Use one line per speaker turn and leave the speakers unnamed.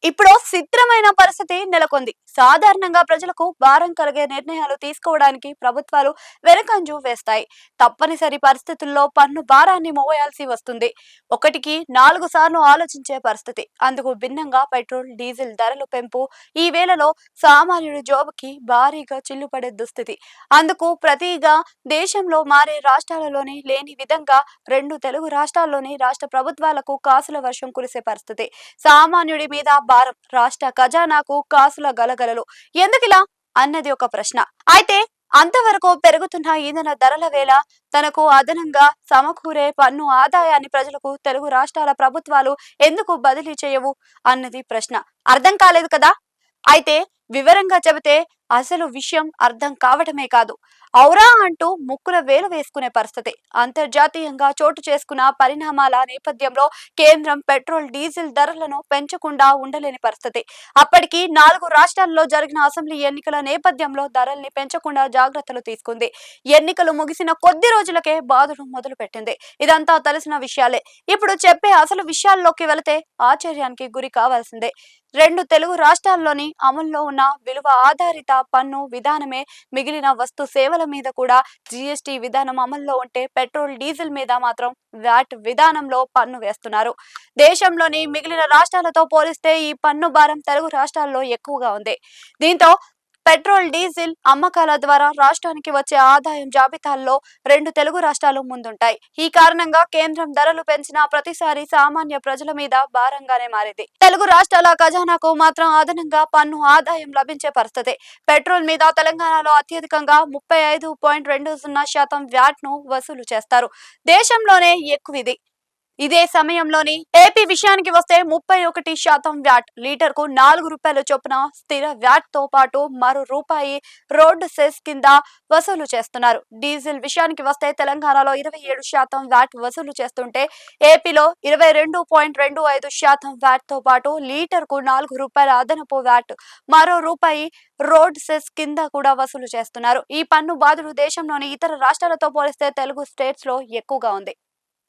ఇప్పుడు చిత్రమైన పరిస్థితి నెలకొంది. సాధారణంగా ప్రజలకు భారం కలిగే నిర్ణయాలు తీసుకోవడానికి ప్రభుత్వాలు వెనకంజు వేస్తాయి. తప్పనిసరి పరిస్థితుల్లో పన్ను భారాన్ని మోయాల్సి వస్తుంది. ఒకటికి 4 సార్లు ఆలోచించే పరిస్థితి. అందుకు భిన్నంగా పెట్రోల్, డీజిల్ ధరలు పెంపు ఈ వేళలో సామాన్యుడి జోబుకి భారీగా చిల్లుపడే దుస్థితి. అందుకు ప్రతిగా దేశంలో మారే రాష్ట్రాలలోని లేని విధంగా రెండు తెలుగు రాష్ట్రాల్లోని రాష్ట్ర ప్రభుత్వాలకు కాసుల వర్షం కురిసే పరిస్థితి. సామాన్యుడి మీద భారం, రాష్ట్ర ఖజానాకు కాసుల గలగలలు. ఎందుకిలా అన్నది ఒక ప్రశ్న. అయితే అంతవరకు పెరుగుతున్న ఇంధన ధరల వేళ తనకు అదనంగా సమకూరే పన్ను ఆదాయాన్ని ప్రజలకు తెలుగు రాష్ట్రాల ప్రభుత్వాలు ఎందుకు బదిలీ చేయవు అన్నది ప్రశ్న. అర్థం కాలేదు కదా? అయితే వివరంగా చెబితే అసలు విషయం అర్థం కావటమే కాదు, ఔరా అంటూ ముక్కుల వేలు వేసుకునే పరిస్థితి. అంతర్జాతీయంగా చోటు చేసుకున్న పరిణామాల నేపథ్యంలో కేంద్రం పెట్రోల్, డీజిల్ ధరలను పెంచకుండా ఉండలేని పరిస్థితి. అప్పటికి 4 రాష్ట్రాల్లో జరిగిన అసెంబ్లీ ఎన్నికల నేపథ్యంలో ధరల్ని పెంచకుండా జాగ్రత్తలు తీసుకుంది. ఎన్నికలు ముగిసిన కొద్ది రోజులకే బాధలు మొదలు పెట్టింది. ఇదంతా తెలిసిన విషయాలే. ఇప్పుడు చెప్పే అసలు విషయాల్లోకి వెళితే ఆశ్చర్యానికి గురి కావాల్సిందే. రెండు తెలుగు రాష్ట్రాల్లోని అమల్లో ఉన్న విలువ ఆధారిత పన్ను విధానమే మిగిలిన వస్తు సేవల మీద కూడా జీఎస్టీ విధానం అమల్లో ఉంటే పెట్రోల్, డీజిల్ మీద మాత్రం వ్యాట్ విధానంలో పన్ను వేస్తున్నారు. దేశంలోని మిగిలిన రాష్ట్రాలతో పోలిస్తే ఈ పన్ను భారం తెలుగు రాష్ట్రాల్లో ఎక్కువగా ఉంది. దీంతో పెట్రోల్, డీజిల్ అమ్మకాల ద్వారా రాష్ట్రానికి వచ్చే ఆదాయం జాబితాల్లో రెండు తెలుగు రాష్ట్రాలు ముందుంటాయి. ఈ కారణంగా కేంద్రం ధరలు పెంచిన ప్రతిసారి సామాన్య ప్రజల మీద భారంగానే మారింది. తెలుగు రాష్ట్రాల ఖజానాకు మాత్రం అదనంగా పన్ను ఆదాయం లభించే పరిస్థితి. పెట్రోల్ మీద తెలంగాణలో అత్యధికంగా 35.20% వ్యాట్ ను వసూలు చేస్తారు. దేశంలోనే ఎక్కువ ఇది. ఇదే సమయంలోని ఏపీ విషయానికి వస్తే 31% వ్యాట్, లీటర్కు 4 రూపాయల చొప్పున స్థిర వ్యాట్ తో పాటు మరో రూపాయి రోడ్డు సెస్ కింద వసూలు చేస్తున్నారు. డీజిల్ విషయానికి వస్తే తెలంగాణలో 27% వ్యాట్ వసూలు చేస్తుంటే ఏపీలో 22.25% వ్యాట్ తో పాటు లీటర్కు 4 రూపాయల అదనపు వ్యాట్, మరో రూపాయి రోడ్ సెస్ కింద కూడా వసూలు చేస్తున్నారు. ఈ పన్ను బాధలు దేశంలోని ఇతర రాష్ట్రాలతో పోలిస్తే తెలుగు స్టేట్స్ లో ఎక్కువగా ఉంది.